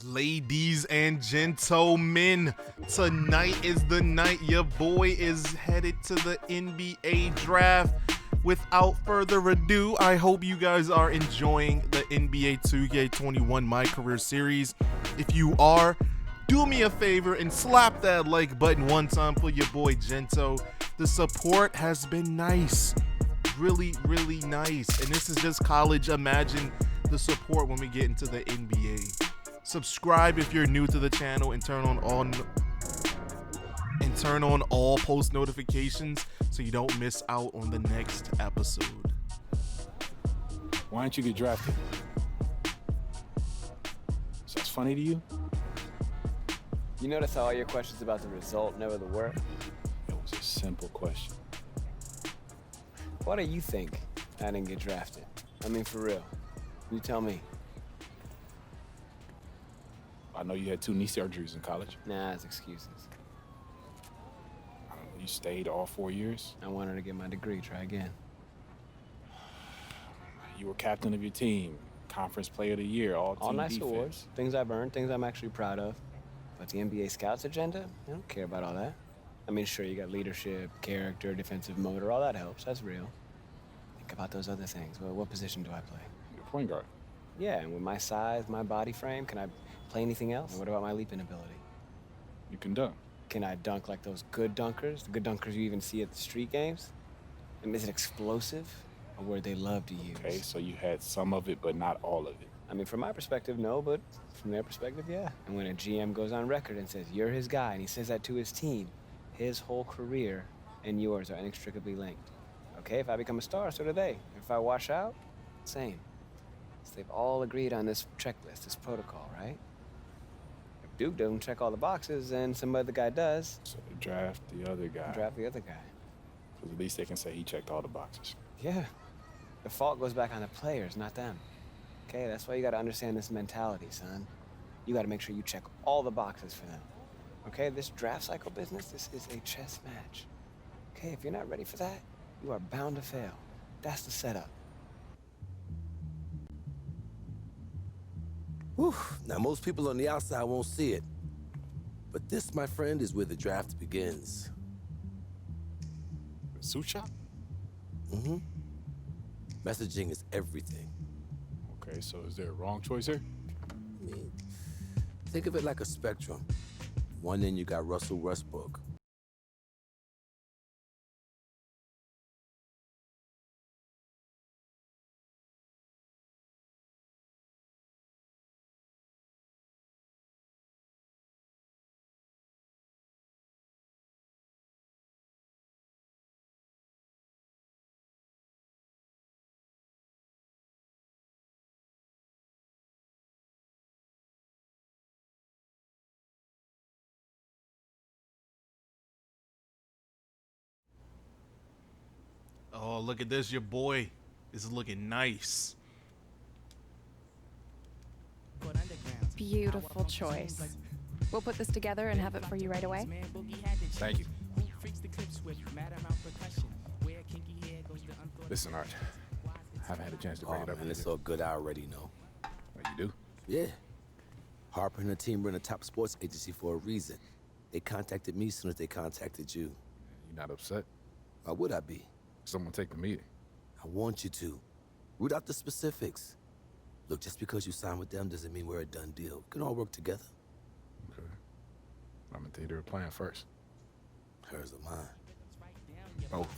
Ladies and gentlemen, tonight is the night your boy is headed to the NBA draft. Without further ado, I hope you guys are enjoying the NBA 2k21 MyCAREER series. If you are, do me a favor and slap that like button one time for your boy Gento. The support has been nice, really nice, and this is just college. Imagine the support when we get into the NBA. Subscribe if you're new to the channel and turn on all post notifications so you don't miss out on the next episode. Why didn't you get drafted? So that's funny to you? You notice how all your questions about the result, never the work? It was a simple question. Why do you think I didn't get drafted? I mean, for real. You tell me. I know you had 2 knee surgeries in college. Nah, it's excuses. I don't know, you stayed all 4 years. I wanted to get my degree, try again. You were captain of your team, conference player of the year, all nice defense. awards, things I've earned, things I'm actually proud of. But the NBA scouts agenda, I don't care about all that. I mean, sure, you got leadership, character, defensive motor, all that helps, that's real. Think about those other things. Well, what position do I play? You're a point guard. Yeah, and with my size, my body frame, can I play anything else? And what about my leaping ability? You can dunk. Can I dunk like those good dunkers? The good dunkers you even see at the street games? I mean, is it explosive? A word they love to use. Okay, so you had some of it, but not all of it. I mean, from my perspective, no, but from their perspective, yeah. And when a GM goes on record and says, you're his guy, and he says that to his team, his whole career and yours are inextricably linked. Okay, if I become a star, so do they. If I wash out, same. So they've all agreed on this checklist, this protocol, right? If Duke doesn't check all the boxes and some other guy does, So they draft the other guy. draft the other guy. Because at least they can say he checked all the boxes. Yeah. The fault goes back on the players, not them. Okay, that's why you gotta understand this mentality, son. You gotta make sure you check all the boxes for them. Okay, this draft cycle business, this is a chess match. Okay, if you're not ready for that, you are bound to fail. That's the setup. Whew. Now, most people on the outside won't see it. But this, my friend, is where the draft begins. Suit shop? Mm-hmm. Messaging is everything. Okay, so is there a wrong choice here? I mean, think of it like a spectrum. One end you got Russell Westbrook. Oh, look at this. Your boy is looking nice. Beautiful choice. We'll put this together and have it for you right away. Thank you. Listen, Art. I haven't had a chance to bring Oh, it up man, with it's you. all good. I already know. Oh, you do? Yeah. Harper and her team run a top sports agency for a reason. They contacted me as soon as they contacted you. You not upset? Why would I be? Someone take the meeting. I want you to. Root out the specifics. Look, just because you sign with them doesn't mean we're a done deal. We can all work together. Okay. I'm gonna take their plan first. Hers or mine. Both.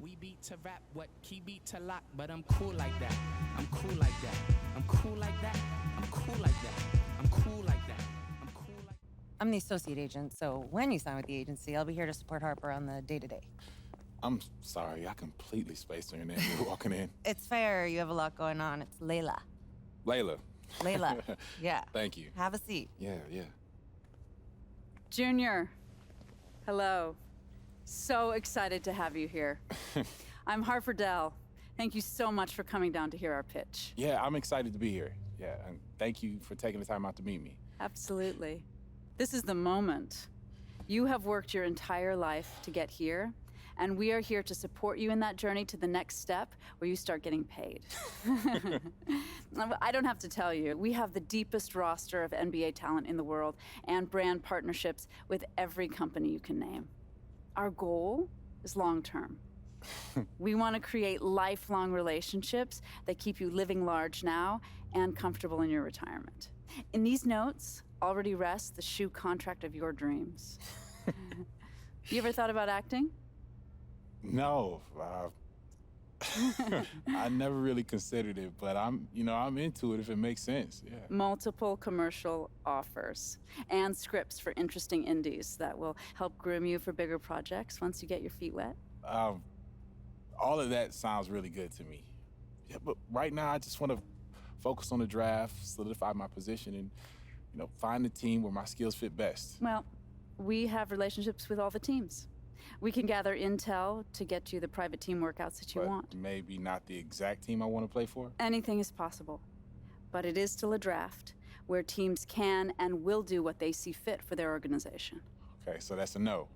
We beat to rap, what key beat to lock, but I'm cool like that. I'm cool like that. I'm cool like that. I'm cool like that. I'm cool like that. I'm cool like that. I'm the associate agent, so when you sign with the agency, I'll be here to support Harper on the day-to-day. I'm sorry, I completely spaced on your name when you were walking in. It's fair, you have a lot going on. It's Layla. Layla. Layla, yeah. Thank you. Have a seat. Yeah. Junior, hello. So excited to have you here. I'm Harper Dell. Thank you so much for coming down to hear our pitch. Yeah, I'm excited to be here. Yeah, and thank you for taking the time out to meet me. Absolutely. This is the moment. You have worked your entire life to get here, And we are here to support you in that journey to the next step where you start getting paid. I don't have to tell you, we have the deepest roster of NBA talent in the world and brand partnerships with every company you can name. Our goal is long-term. We want to create lifelong relationships that keep you living large now and comfortable in your retirement. In these notes already rests the shoe contract of your dreams. You ever thought about acting? No, I never really considered it, but I'm into it if it makes sense. Yeah. Multiple commercial offers and scripts for interesting indies that will help groom you for bigger projects once you get your feet wet. All of that sounds really good to me. Yeah, but right now I just want to focus on the draft, solidify my position, and find the team where my skills fit best. Well, we have relationships with all the teams. We can gather intel to get you the private team workouts that you want. Maybe not the exact team I want to play for? Anything is possible. But it is still a draft where teams can and will do what they see fit for their organization. Okay, so that's a no.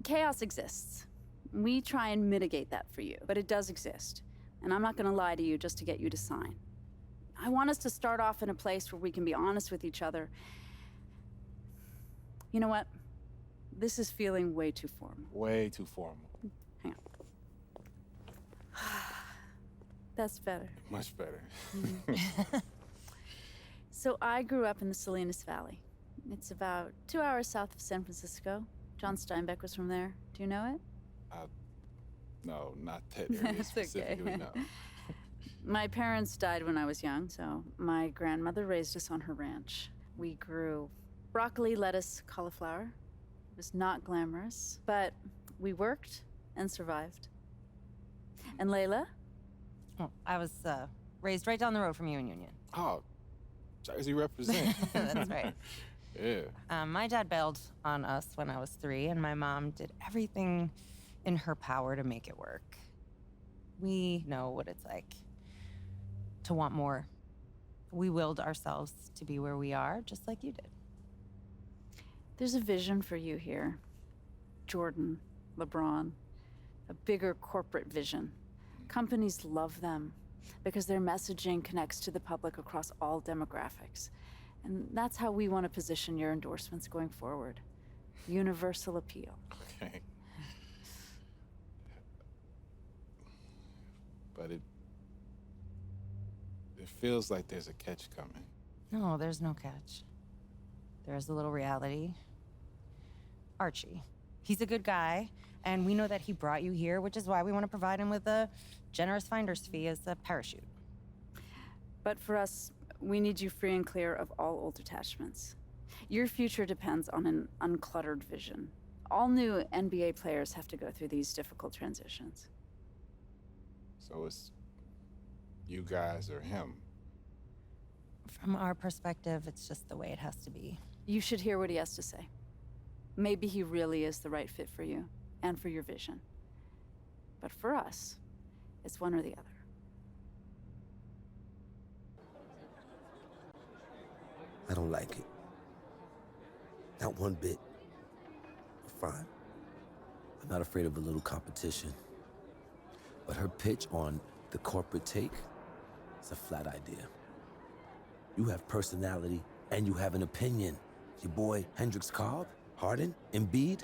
Chaos exists. We try and mitigate that for you, but it does exist. And I'm not going to lie to you just to get you to sign. I want us to start off in a place where we can be honest with each other. You know what? This is feeling way too formal. Way too formal. Hang on. That's better. Much better. So I grew up in the Salinas Valley. It's about 2 hours south of San Francisco. John Steinbeck was from there. Do you know it? No, not that area That's specifically, okay. no. My parents died when I was young, so my grandmother raised us on her ranch. We grew broccoli, lettuce, cauliflower. It was not glamorous, but we worked and survived. And Layla? Oh, I was raised right down the road from you in Union. Oh, Jersey represent. That's right. Yeah. My dad bailed on us when I was 3, and my mom did everything in her power to make it work. We know what it's like to want more. We willed ourselves to be where we are, just like you did. There's a vision for you here. Jordan, LeBron, a bigger corporate vision. Companies love them because their messaging connects to the public across all demographics. And that's how we want to position your endorsements going forward. Universal appeal. Okay. But it feels like there's a catch coming. No, there's no catch. There's a little reality. Archie. He's a good guy, and we know that he brought you here, which is why we want to provide him with a generous finder's fee as a parachute. But for us, we need you free and clear of all old attachments. Your future depends on an uncluttered vision. All new NBA players have to go through these difficult transitions. So it's you guys or him. From our perspective, it's just the way it has to be. You should hear what he has to say. Maybe he really is the right fit for you and for your vision. But for us, it's one or the other. I don't like it. Not one bit. But fine. I'm not afraid of a little competition. But her pitch on the corporate take is a flat idea. You have personality and you have an opinion. Your boy Hendricks Cobb, Harden, Embiid,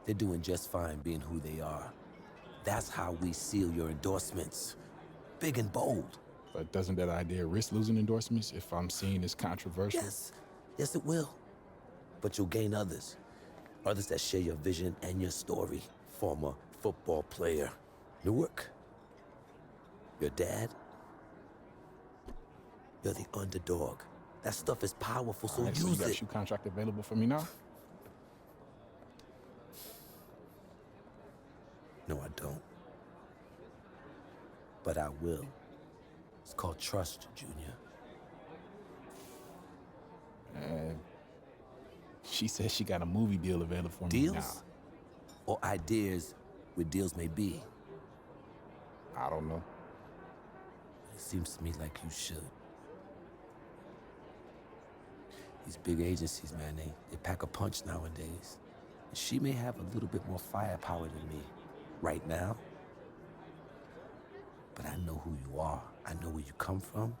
they're doing just fine being who they are. That's how we seal your endorsements. Big and bold. But doesn't that idea risk losing endorsements if I'm seen as controversial? Yes, it will. But you'll gain others. Others that share your vision and your story. Former football player. Newark. Your dad. You're the underdog. That stuff is powerful, so So you use got a it. shoe contract available for me now? No, I don't. But I will. It's called trust, Junior. She says she got a movie deal available for me Deals? now. Or ideas where deals may be? I don't know. It seems to me like you should. These big agencies, man, they pack a punch nowadays. She may have a little bit more firepower than me right now, but I know who you are. I know where you come from,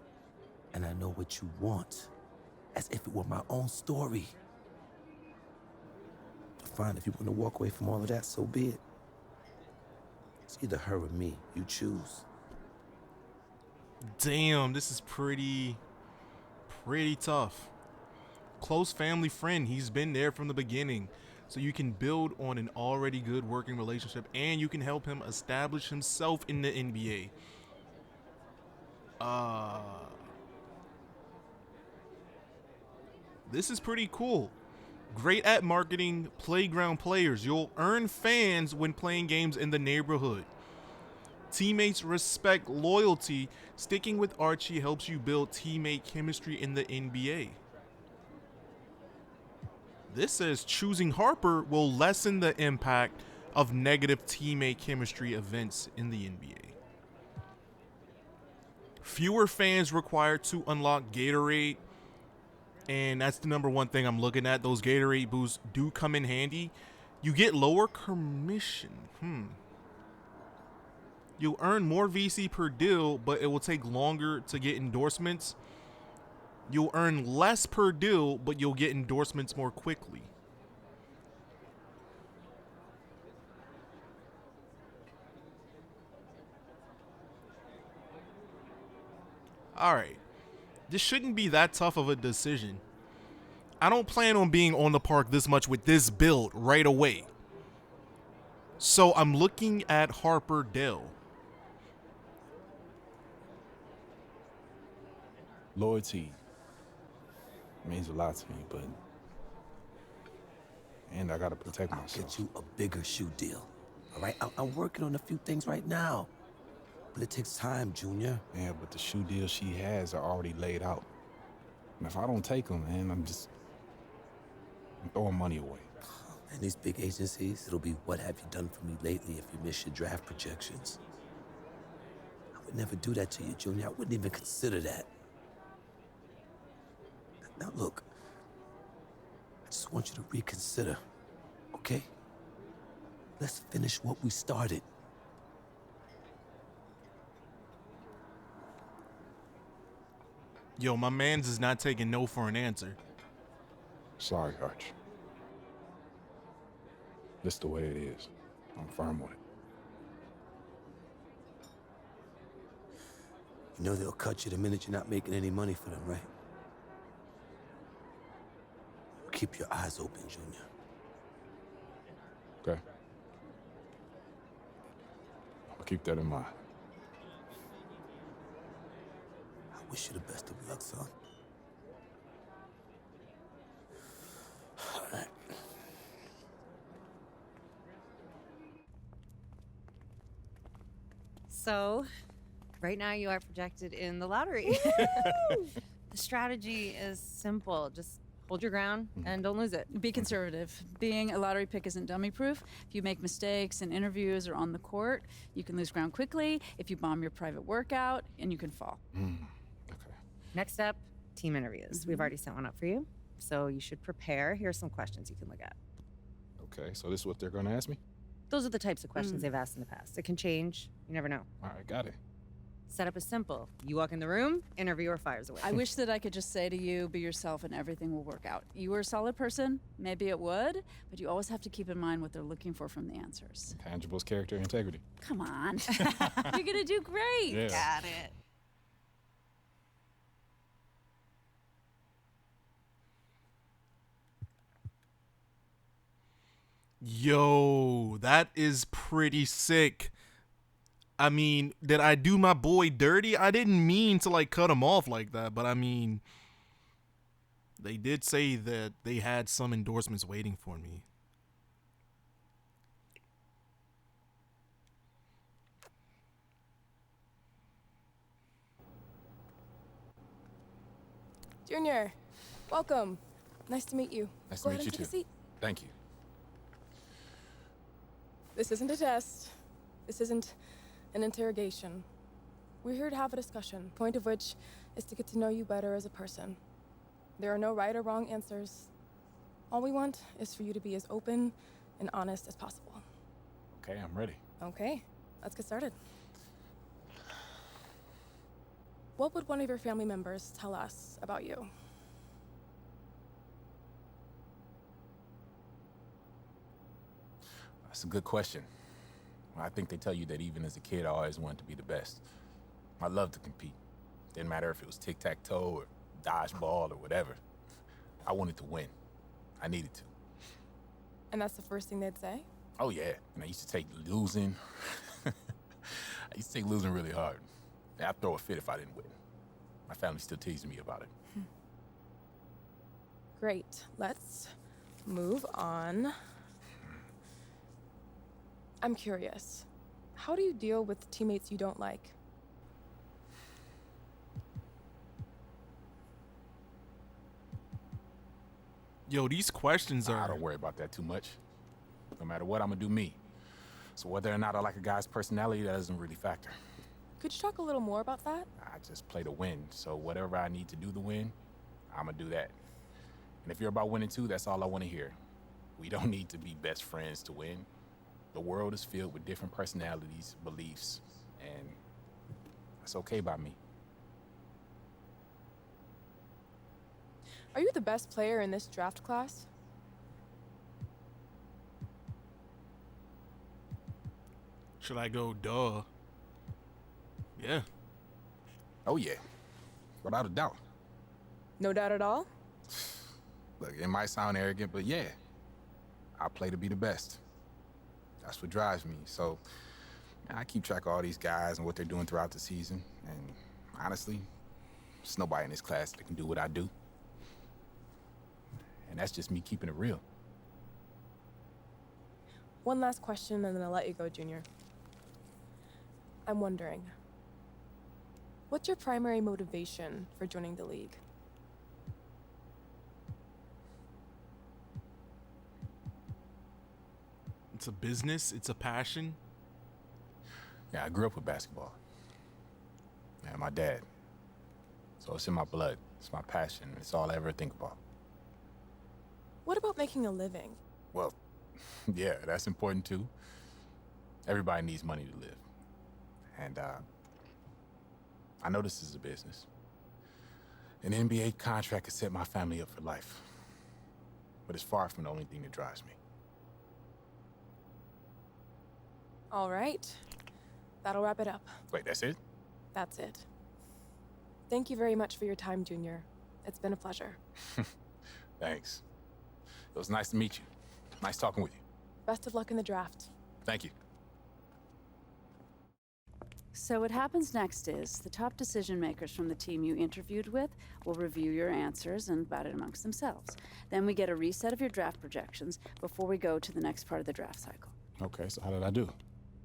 and I know what you want, as if it were my own story. Fine, if you want to walk away from all of that, so be it. It's either her or me. You choose. Damn, this is pretty tough. Close family friend. He's been there from the beginning. So you can build on an already good working relationship, and you can help him establish himself in the NBA. This is pretty cool. Great at marketing playground players. You'll earn fans when playing games in the neighborhood. Teammates respect loyalty. Sticking with Archie helps you build teammate chemistry in the NBA. This says choosing Harper will lessen the impact of negative teammate chemistry events in the NBA. Fewer fans required to unlock Gatorade. And that's the number one thing I'm looking at. Those Gatorade boosts do come in handy. You get lower commission. You'll earn more VC per deal, but it will take longer to get endorsements. You'll earn less per deal, but you'll get endorsements more quickly. All right. This shouldn't be that tough of a decision. I don't plan on being on the park this much with this build right away. So I'm looking at Harper Dell. Loyalty means a lot to me, but... And I gotta protect I'll myself. get you a bigger shoe deal. All right? I'm working on a few things right now. But it takes time, Junior. Yeah, but the shoe deals she has are already laid out. And if I don't take them, man, I'm throwing money away. And these big agencies, it'll be what have you done for me lately if you miss your draft projections. I would never do that to you, Junior. I wouldn't even consider that. Now look, I just want you to reconsider, okay? Let's finish what we started. Yo, my man's is not taking no for an answer. Sorry, Arch. This the way it is. I'm firm with it. You know they'll cut you the minute you're not making any money for them, right? Keep your eyes open, Junior. Okay? I'll keep that in mind. I wish you the best of luck, son. All right. So, right now you are projected in the lottery. The strategy is simple. Just hold your ground and don't lose it. Be conservative. Being a lottery pick isn't dummy proof. If you make mistakes in interviews or on the court, you can lose ground quickly. If you bomb your private workout, and you can fall. Okay. Next up, team interviews. We've already set one up for you, so you should prepare. Here's some questions you can look at. Okay, so this is what they're gonna ask me? Those are the types of questions they've asked in the past. It can change. You never know. All right, got it. Setup is simple. You walk in the room, interviewer fires away. I wish that I could just say to you, be yourself and everything will work out. You were a solid person, maybe it would, but you always have to keep in mind what they're looking for from the answers. Tangibles, character, integrity. Come on. You're gonna do great. Yeah. Got it. Yo, that is pretty sick. I mean, did I do my boy dirty? I didn't mean to like cut him off like that, but I mean, they did say that they had some endorsements waiting for me. Junior, welcome. Nice to meet you. Nice Go to ahead meet you and take too. a seat. Thank you. This isn't a test. This isn't an interrogation. We're here to have a discussion, point of which is to get to know you better as a person. There are no right or wrong answers. All we want is for you to be as open and honest as possible. Okay, I'm ready. Okay, let's get started. What would one of your family members tell us about you? That's a good question. I think they tell you that even as a kid, I always wanted to be the best. I loved to compete. Didn't matter if it was tic-tac-toe or dodgeball or whatever. I wanted to win. I needed to. And that's the first thing they'd say? Oh, yeah. And I used to take losing. I used to take losing really hard. I'd throw a fit if I didn't win. My family still teases me about it. Great. Let's move on. I'm curious. How do you deal with teammates you don't like? Yo, these questions I are. don't worry about that too much. No matter what, I'm gonna do me. So whether or not I like a guy's personality, that doesn't really factor. Could you talk a little more about that? I just play to win. So whatever I need to do to win, I'm gonna do that. And if you're about winning too, that's all I want to hear. We don't need to be best friends to win. The world is filled with different personalities, beliefs, and that's okay by me. Are you the best player in this draft class? Should I go, duh? Yeah. Oh yeah, without a doubt. No doubt at all? Look, it might sound arrogant, but yeah, I play to be the best. That's what drives me. So I keep track of all these guys and what they're doing throughout the season. And honestly, there's nobody in this class that can do what I do. And that's just me keeping it real. One last question and then I'll let you go, Junior. I'm wondering, what's your primary motivation for joining the league? It's a business. It's a passion. Yeah, I grew up with basketball. And my dad. So it's in my blood. It's my passion. It's all I ever think about. What about making a living? Well, yeah, that's important too. Everybody needs money to live. And I know this is a business. An NBA contract could set my family up for life. But it's far from the only thing that drives me. All right. That'll wrap it up. Wait, that's it? That's it. Thank you very much for your time, Junior. It's been a pleasure. Thanks. It was nice to meet you. Nice talking with you. Best of luck in the draft. Thank you. So what happens next is the top decision makers from the team you interviewed with will review your answers and bat it amongst themselves. Then we get a reset of your draft projections before we go to the next part of the draft cycle. Okay, so how did I do?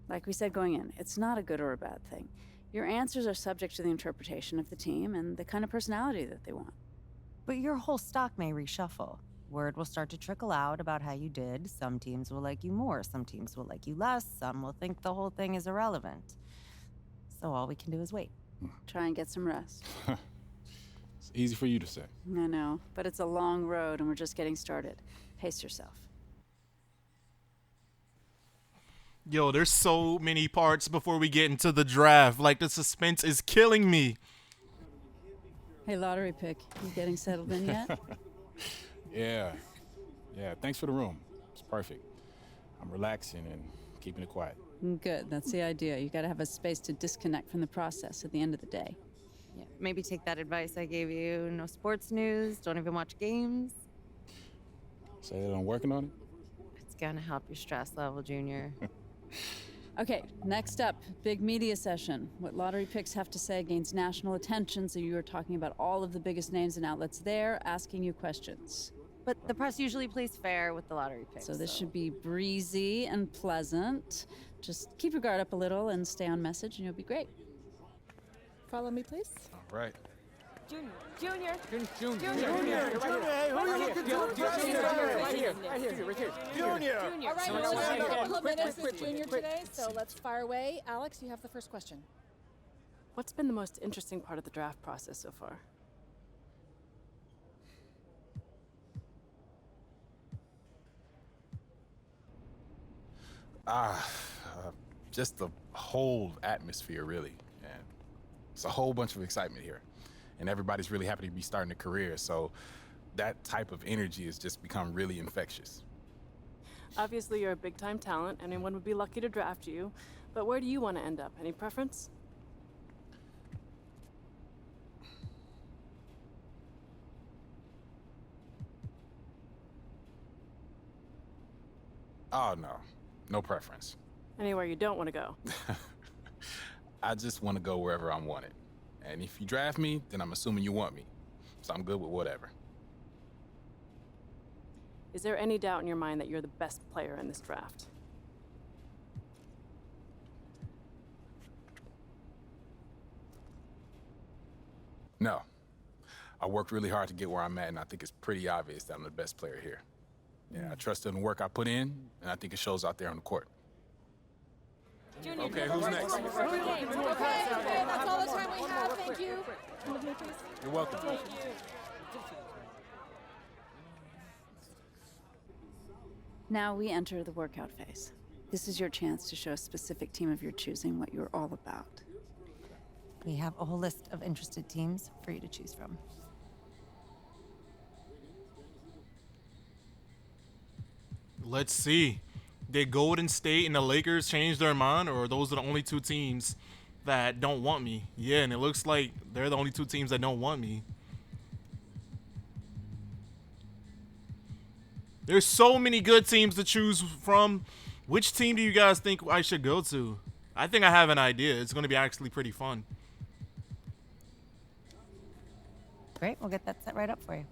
Like we said going in, it's not a good or a bad thing. Your answers are subject to the interpretation of the team and the kind of personality that they want. But your whole stock may reshuffle. Word will start to trickle out about how you did. Some teams will like you more, some teams will like you less, some will think the whole thing is irrelevant. So all we can do is wait. Try and get some rest. It's easy for you to say. I know, but it's a long road and we're just getting started. Pace yourself. Yo, there's so many parts before we get into the draft. Like, the suspense is killing me. Hey, lottery pick, you getting settled in yet? Yeah, thanks for the room. It's perfect. I'm relaxing and keeping it quiet. Good, that's the idea. You gotta have a space to disconnect from the process at the end of the day. Yeah, maybe take that advice I gave you. No sports news, don't even watch games. Say that I'm working on it? It's gonna help your stress level, Junior. Okay, next up, big media session. What lottery picks have to say gains national attention, so you are talking about all of the biggest names and outlets there, asking you questions. But the press usually plays fair with the lottery picks. So this should be breezy and pleasant. Just keep your guard up a little and stay on message and you'll be great. Follow me, please. All right. Junior. Junior. All right, we only have a couple of minutes with Junior today, so let's fire away. Alex, you have the first question. What's been the most interesting part of the draft process so far? Just the whole atmosphere, really. And it's a whole bunch of excitement here. And everybody's really happy to be starting a career, so that type of energy has just become really infectious. Obviously, you're a big-time talent. Anyone would be lucky to draft you. But where do you want to end up? Any preference? Oh, no. No preference. Anywhere you don't want to go. I just want to go wherever I'm wanted. And if you draft me, then I'm assuming you want me. So I'm good with whatever. Is there any doubt in your mind that you're the best player in this draft? No. I worked really hard to get where I'm at, and I think it's pretty obvious that I'm the best player here. Yeah, I trust in the work I put in, and I think it shows out there on the court. Junior, Okay, who's next? Okay, that's all the time we have. Thank you. You're welcome. Now we enter the workout phase. This is your chance to show a specific team of your choosing what you're all about. We have a whole list of interested teams for you to choose from. Let's see. Did Golden State and the Lakers change their mind, or are those the only two teams that don't want me? Yeah, and it looks like they're the only two teams that don't want me. There's so many good teams to choose from. Which team do you guys think I should go to? I think I have an idea. It's going to be actually pretty fun. Great, we'll get that set right up for you.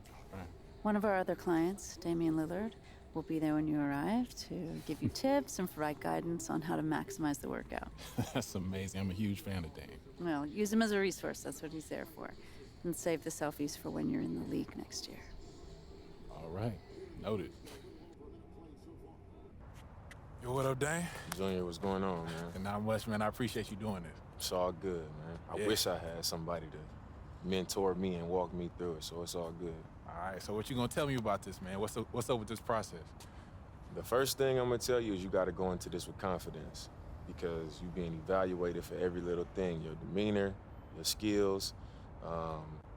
One of our other clients, Damian Lillard, will be there when you arrive to give you tips and provide guidance on how to maximize the workout. That's amazing. I'm a huge fan of Dame. Well, use him as a resource. That's what he's there for. And save the selfies for when you're in the league next year. All right. Noted. Yo, what up, Dame? Junior, what's going on, man? And not much, man. I appreciate you doing this. It's all good, man. I Yeah. wish I had somebody to mentor me and walk me through it, so it's all good. All right, so what you gonna tell me about this, man? What's up with this process? The first thing I'm gonna tell you is you gotta go into this with confidence because you're being evaluated for every little thing, your demeanor, your skills,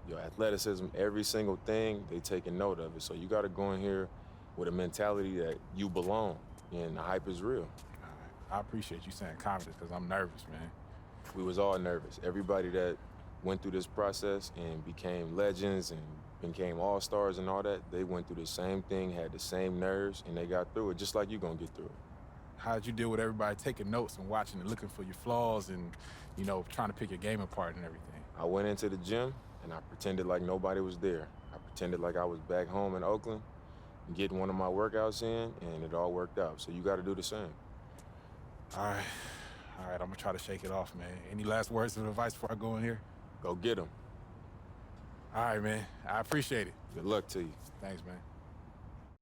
your athleticism, every single thing, they taking note of it. So you gotta go in here with a mentality that you belong and the hype is real. All right. I appreciate you saying confidence because I'm nervous, man. We was all nervous. Everybody that went through this process and became legends and became all-stars and all that, they went through the same thing, had the same nerves, and they got through it just like you gonna get through it. How'd you deal with everybody taking notes and watching and looking for your flaws and, you know, trying to pick your game apart and everything? I went into the gym and I pretended like nobody was there. I pretended like I was back home in Oakland, getting one of my workouts in, and it all worked out. So you gotta do the same. All right, I'm gonna try to shake it off, man. Any last words of advice before I go in here? Go get them. All right, man. I appreciate it. Good luck to you. Thanks, man.